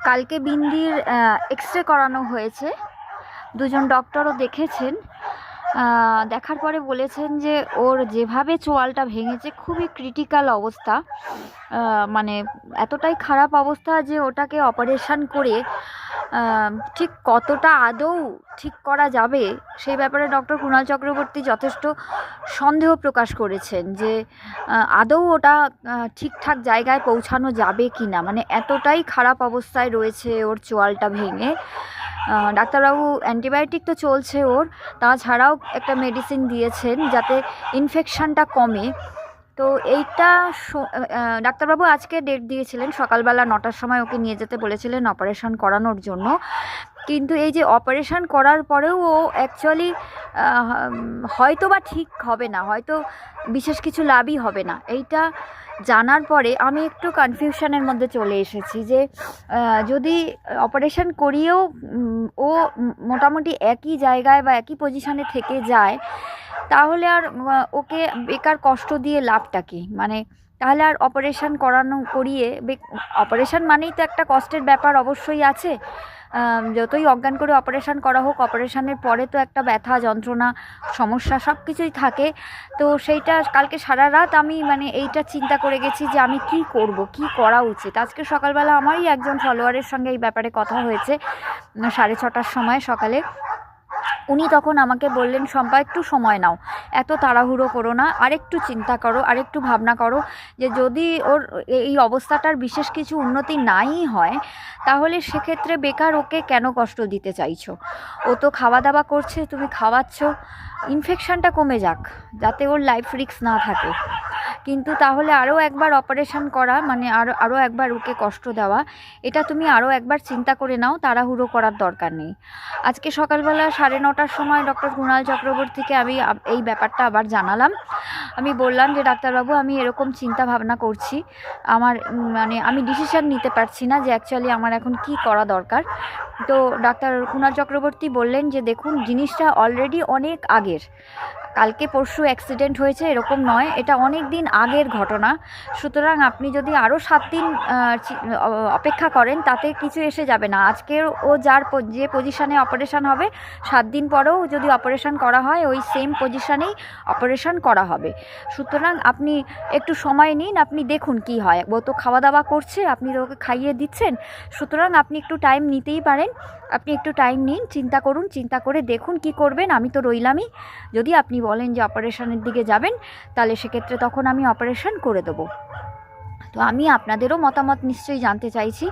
কালকে বিন্দির এক্স-রে করানো হয়েছে, দুজন ডক্টরও দেখেছেন। দেখার পরে বলেছেন যে ওর যেভাবে চোয়ালটা ভেঙেছে খুবই ক্রিটিক্যাল অবস্থা, মানে এতটাই খারাপ অবস্থা যে ওটাকে অপারেশন করে ঠিক কতটা আদৌ ঠিক করা যাবে সেই ব্যাপারে ডক্টর কুণাল চক্রবর্তী যথেষ্ট সন্দেহ প্রকাশ করেছেন যে আদৌ ওটা ঠিকঠাক জায়গায় পৌঁছানো যাবে কি না, মানে এতটাই খারাপ অবস্থায় রয়েছে ওর চোয়ালটা ভেঙে। ডাক্তারবাবু অ্যান্টিবায়োটিক তো চলছে ওর, তাছাড়াও একটা মেডিসিন দিয়েছেন যাতে ইনফেকশানটা কমে। তো এইটা ডাক্তারবাবু আজকে ডেট দিয়েছিলেন, সকালবেলা 9টার সময় ওকে নিয়ে যেতে বলেছিলেন অপারেশন করানোর জন্য। কিন্তু এই যে অপারেশন করার পরেও ও অ্যাকচুয়ালি হয়তো বা ঠিক হবে না, হয়তো বিশেষ কিছু লাভই হবে না। এইটা জানার পরে আমি একটু কনফিউশনের মধ্যে চলে এসেছি যে যদি অপারেশন করিয়েও ও মোটামুটি একই জায়গায় বা একই পজিশানে থেকে যায় তাহলে আর ওকে বেকার কষ্ট দিয়ে লাভটা কী? মানে তাহলে আর অপারেশন করিয়ে অপারেশন মানেই তো একটা কষ্টের ব্যাপার অবশ্যই আছে। যতই অজ্ঞান করে অপারেশন করা হোক, অপারেশনের পরে তো একটা ব্যথা যন্ত্রণা সমস্যা সব কিছুই থাকে। তো সেইটা কালকে সারা রাত আমি মানে এইটা চিন্তা করে গেছি যে আমি কি করব, কি করা উচিত। আজকে সকালবেলা আমারই একজন ফলোয়ারের সঙ্গে এই ব্যাপারে কথা হয়েছে 6:30টার সময় সকালে। উনি তখন আমাকে বললেন, শম্পা একটু সময় নাও, এত তাড়াহুড়ো করো না, আরেকটু চিন্তা করো, আরেকটু ভাবনা করো যে যদি ওর এই অবস্থাটার বিশেষ কিছু উন্নতি নাই হয় তাহলে সেক্ষেত্রে বেকার ওকে কেন কষ্ট দিতে চাইছো? ও তো খাওয়া দাওয়া করছে, তুমি খাওয়াচ্ছ, ইনফেকশানটা কমে যাক যাতে ওর লাইফ রিস্ক না থাকে। কিন্তু তাহলে আরও একবার অপারেশন করা মানে আরও একবার ওকে কষ্ট দেওয়া, এটা তুমি আরও একবার চিন্তা করে নাও, তাড়াহুড়ো করার দরকার নেই। আজকে সকালবেলা 9:30টার সময় ডক্টর কুণাল চক্রবর্তীকে আমি এই ব্যাপারটা আবার জানালাম। আমি বললাম যে ডাক্তারবাবু আমি এরকম চিন্তা ভাবনা করছি, আমার মানে আমি ডিসিশান নিতে পারছি না যে অ্যাকচুয়ালি আমার এখন কি করা দরকার। তো ডাক্তার কুণাল চক্রবর্তী বললেন যে দেখুন, জিনিসটা অলরেডি অনেক আগের, কালকে পরশু অ্যাক্সিডেন্ট হয়েছে এরকম নয়, এটা অনেক দিন আগের ঘটনা। সুতরাং আপনি যদি আরও 7 দিন অপেক্ষা করেন তাতে কিছু এসে যাবে না। আজকের ও যে পজিশানে অপারেশন হবে 7 দিন পরেও যদি অপারেশন করা হয় ওই সেম পজিশানেই অপারেশন করা হবে। সুতরাং আপনি একটু সময় নিন, আপনি দেখুন কি হয়। ও তো খাওয়া দাওয়া করছে, আপনি তো ওকে খাইয়ে দিচ্ছেন, সুতরাং আপনি একটু টাইম নিতেই পারেন। আপনি একটু টাইম নিন, চিন্তা করুন, চিন্তা করে দেখুন কি করবেন। আমি তো রইলামই, যদি আপনি বলেন যে অপারেশনের দিকে যাবেন তাহলে সেক্ষেত্রে তখন আমি অপারেশন করে দেবো। তো আমি আপনাদেরও মতামত নিশ্চয়ই জানতে চাইছি।